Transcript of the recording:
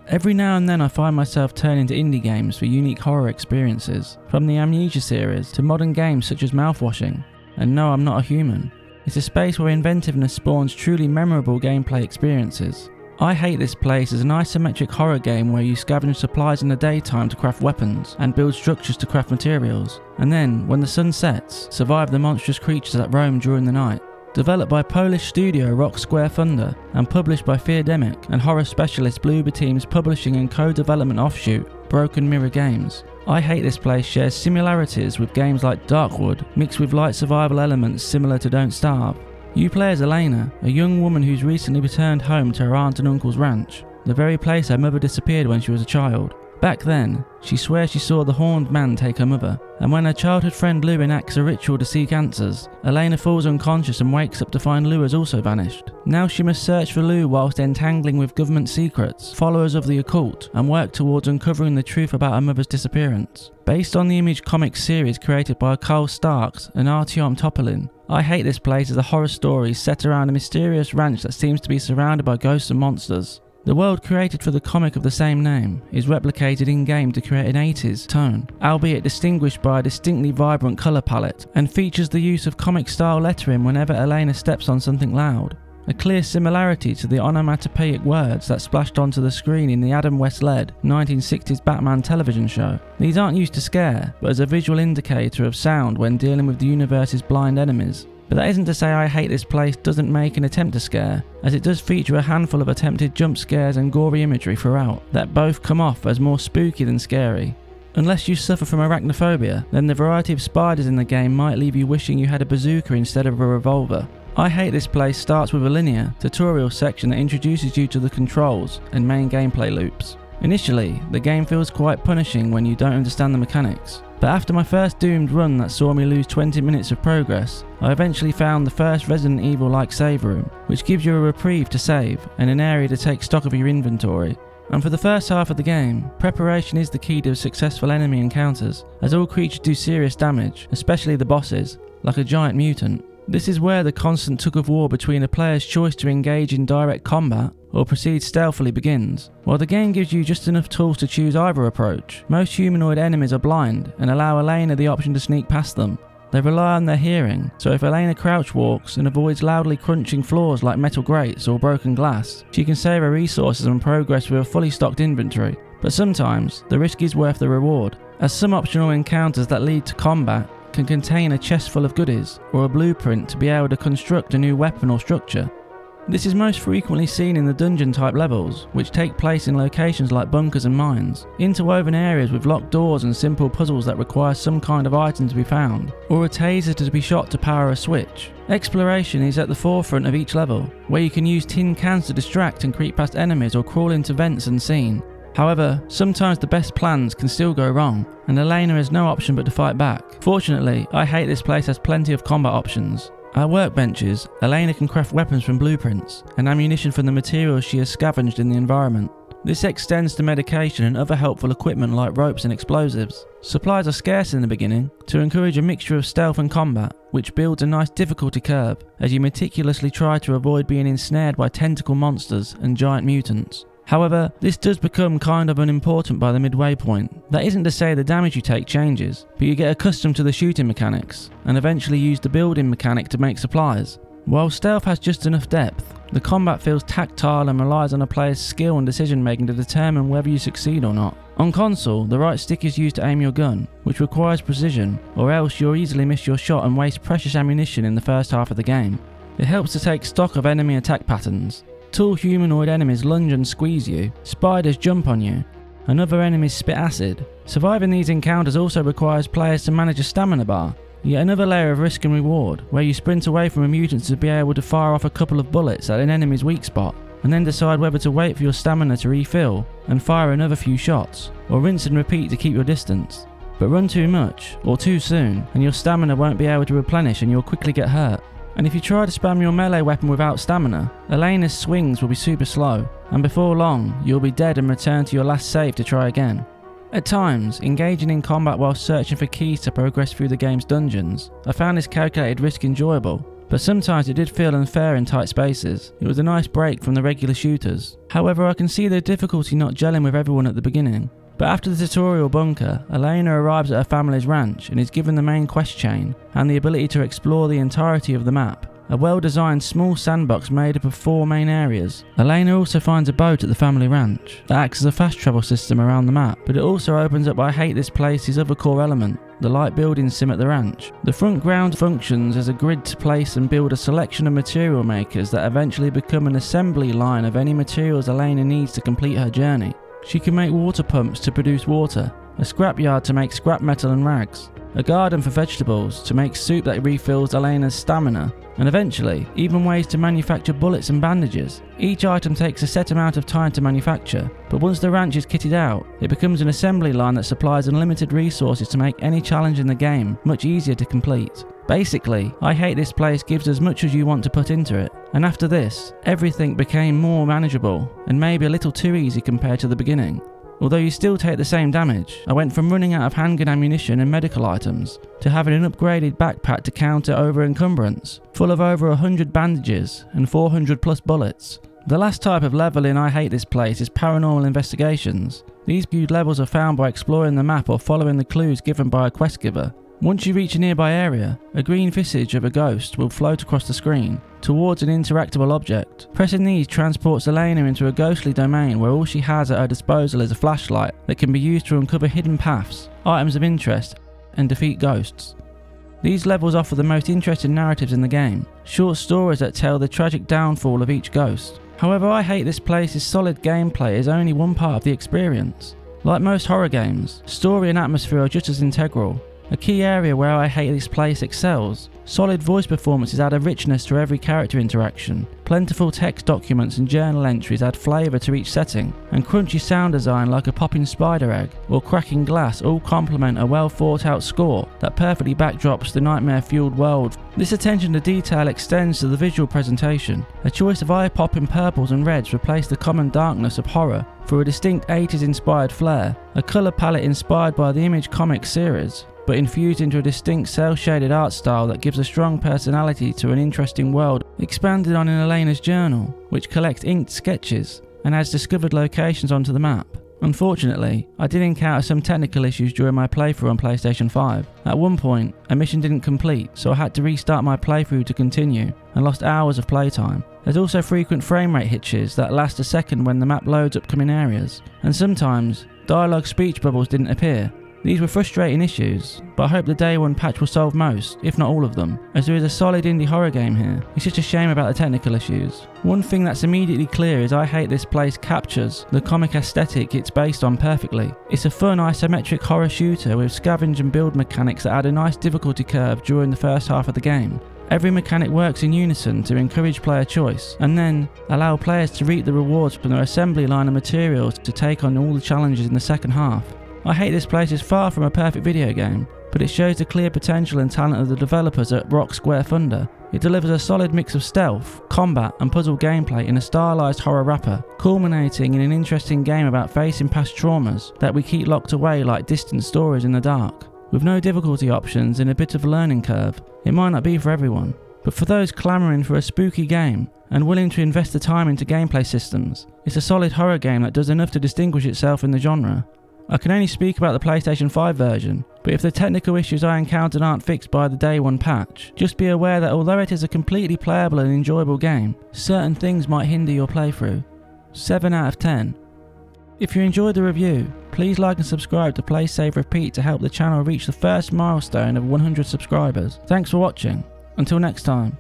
Every now and then I find myself turning to indie games for unique horror experiences, from the Amnesia series to modern games such as Mouthwashing. And no, I'm not a human. It's a space where inventiveness spawns truly memorable gameplay experiences. I Hate This Place is an isometric horror game where you scavenge supplies in the daytime to craft weapons and build structures to craft materials, and then, when the sun sets, survive the monstrous creatures that roam during the night. Developed by Polish studio Rock Square Thunder and published by Feardemic and horror specialist Bloober Team's publishing and co-development offshoot, Broken Mirror Games, I Hate This Place shares similarities with games like Darkwood, mixed with light survival elements similar to Don't Starve. You play as Elena, a young woman who's recently returned home to her aunt and uncle's ranch, the very place her mother disappeared when she was a child. Back then, she swears she saw the horned man take her mother, and when her childhood friend Lou enacts a ritual to seek answers, Elena falls unconscious and wakes up to find Lou has also vanished. Now she must search for Lou whilst entangling with government secrets, followers of the occult, and work towards uncovering the truth about her mother's disappearance. Based on the Image comics series created by Carl Starks and Artyom Topolin, I Hate This Place is a horror story set around a mysterious ranch that seems to be surrounded by ghosts and monsters. The world created for the comic of the same name is replicated in-game to create an 80s tone, albeit distinguished by a distinctly vibrant colour palette, and features the use of comic-style lettering whenever Elena steps on something loud. A clear similarity to the onomatopoeic words that splashed onto the screen in the Adam West-led 1960s Batman television show. These aren't used to scare, but as a visual indicator of sound when dealing with the universe's blind enemies. But that isn't to say I Hate This Place doesn't make an attempt to scare, as it does feature a handful of attempted jump scares and gory imagery throughout, that both come off as more spooky than scary. Unless you suffer from arachnophobia, then the variety of spiders in the game might leave you wishing you had a bazooka instead of a revolver. I Hate This Place starts with a linear, tutorial section that introduces you to the controls and main gameplay loops. Initially, the game feels quite punishing when you don't understand the mechanics. But after my first doomed run that saw me lose 20 minutes of progress, I eventually found the first Resident Evil-like save room, which gives you a reprieve to save and an area to take stock of your inventory. And for the first half of the game, preparation is the key to successful enemy encounters, as all creatures do serious damage, especially the bosses, like a giant mutant. This is where the constant tug-of-war between a player's choice to engage in direct combat or proceed stealthily begins. While the game gives you just enough tools to choose either approach, most humanoid enemies are blind and allow Elena the option to sneak past them. They rely on their hearing, so if Elena crouch walks and avoids loudly crunching floors like metal grates or broken glass, she can save her resources and progress with a fully stocked inventory. But sometimes, the risk is worth the reward, as some optional encounters that lead to combat can contain a chest full of goodies, or a blueprint to be able to construct a new weapon or structure. This is most frequently seen in the dungeon type levels, which take place in locations like bunkers and mines, interwoven areas with locked doors and simple puzzles that require some kind of item to be found, or a taser to be shot to power a switch. Exploration is at the forefront of each level, where you can use tin cans to distract and creep past enemies or crawl into vents unseen. However, sometimes the best plans can still go wrong, and Elena has no option but to fight back. Fortunately, I Hate This Place has plenty of combat options. At workbenches, Elena can craft weapons from blueprints, and ammunition from the materials she has scavenged in the environment. This extends to medication and other helpful equipment like ropes and explosives. Supplies are scarce in the beginning, to encourage a mixture of stealth and combat, which builds a nice difficulty curve, as you meticulously try to avoid being ensnared by tentacle monsters and giant mutants. However, this does become kind of unimportant by the midway point. That isn't to say the damage you take changes, but you get accustomed to the shooting mechanics, and eventually use the building mechanic to make supplies. While stealth has just enough depth, the combat feels tactile and relies on a player's skill and decision making to determine whether you succeed or not. On console, the right stick is used to aim your gun, which requires precision, or else you'll easily miss your shot and waste precious ammunition in the first half of the game. It helps to take stock of enemy attack patterns. Tall humanoid enemies lunge and squeeze you, spiders jump on you, and other enemies spit acid. Surviving these encounters also requires players to manage a stamina bar, yet another layer of risk and reward, where you sprint away from a mutant to be able to fire off a couple of bullets at an enemy's weak spot, and then decide whether to wait for your stamina to refill and fire another few shots, or rinse and repeat to keep your distance. But run too much, or too soon, and your stamina won't be able to replenish and you'll quickly get hurt. And if you try to spam your melee weapon without stamina, Elena's swings will be super slow, and before long, you'll be dead and return to your last save to try again. At times, engaging in combat while searching for keys to progress through the game's dungeons, I found this calculated risk enjoyable, but sometimes it did feel unfair in tight spaces. It was a nice break from the regular shooters. However, I can see the difficulty not gelling with everyone at the beginning. But after the tutorial bunker, Elena arrives at her family's ranch and is given the main quest chain and the ability to explore the entirety of the map. A well-designed small sandbox made up of 4 main areas. Elena also finds a boat at the family ranch that acts as a fast travel system around the map, but it also opens up I Hate This Place's other core element, the light building sim at the ranch. The front ground functions as a grid to place and build a selection of material makers that eventually become an assembly line of any materials Elena needs to complete her journey. She can make water pumps to produce water, a scrapyard to make scrap metal and rags, a garden for vegetables to make soup that refills Elena's stamina, and eventually, even ways to manufacture bullets and bandages. Each item takes a set amount of time to manufacture, but once the ranch is kitted out, it becomes an assembly line that supplies unlimited resources to make any challenge in the game much easier to complete. Basically, I Hate This Place gives as much as you want to put into it, and after this, everything became more manageable, and maybe a little too easy compared to the beginning. Although you still take the same damage, I went from running out of handgun ammunition and medical items to having an upgraded backpack to counter over encumbrance, full of over 100 bandages and 400 plus bullets. The last type of level in I Hate This Place is paranormal investigations. These viewed levels are found by exploring the map or following the clues given by a quest giver. Once you reach a nearby area, a green visage of a ghost will float across the screen towards an interactable object. Pressing these transports Elena into a ghostly domain where all she has at her disposal is a flashlight that can be used to uncover hidden paths, items of interest, and defeat ghosts. These levels offer the most interesting narratives in the game, short stories that tell the tragic downfall of each ghost. However, I Hate This Place's solid gameplay is only one part of the experience. Like most horror games, story and atmosphere are just as integral. A key area where I Hate This Place excels. Solid voice performances add a richness to every character interaction. Plentiful text documents and journal entries add flavour to each setting, and crunchy sound design like a popping spider egg or cracking glass all complement a well thought out score that perfectly backdrops the nightmare fueled world. This attention to detail extends to the visual presentation. A choice of eye-popping purples and reds replace the common darkness of horror for a distinct 80s inspired flair. A colour palette inspired by the Image comic series, but infused into a distinct cel-shaded art style that gives a strong personality to an interesting world expanded on in Elena's journal, which collects inked sketches and adds discovered locations onto the map. Unfortunately, I did encounter some technical issues during my playthrough on PlayStation 5. At one point, a mission didn't complete, so I had to restart my playthrough to continue, and lost hours of playtime. There's also frequent frame rate hitches that last a second when the map loads upcoming areas, and sometimes, dialogue speech bubbles didn't appear. These were frustrating issues, but I hope the day one patch will solve most, if not all of them, as there is a solid indie horror game here. It's just a shame about the technical issues. One thing that's immediately clear is I Hate This Place captures the comic aesthetic it's based on perfectly. It's a fun isometric horror shooter with scavenge and build mechanics that add a nice difficulty curve during the first half of the game. Every mechanic works in unison to encourage player choice, and then allow players to reap the rewards from their assembly line of materials to take on all the challenges in the second half. I Hate This Place is far from a perfect video game, but it shows the clear potential and talent of the developers at Rock Square Thunder. It delivers a solid mix of stealth, combat and puzzle gameplay in a stylized horror wrapper, culminating in an interesting game about facing past traumas that we keep locked away like distant stories in the dark. With no difficulty options and a bit of a learning curve, it might not be for everyone, but for those clamouring for a spooky game and willing to invest the time into gameplay systems, it's a solid horror game that does enough to distinguish itself in the genre. I can only speak about the PlayStation 5 version, but if the technical issues I encountered aren't fixed by the day one patch, just be aware that although it is a completely playable and enjoyable game, certain things might hinder your playthrough. 7 out of 10. If you enjoyed the review, please like and subscribe to Play Save Repeat to help the channel reach the first milestone of 100 subscribers. Thanks for watching. Until next time.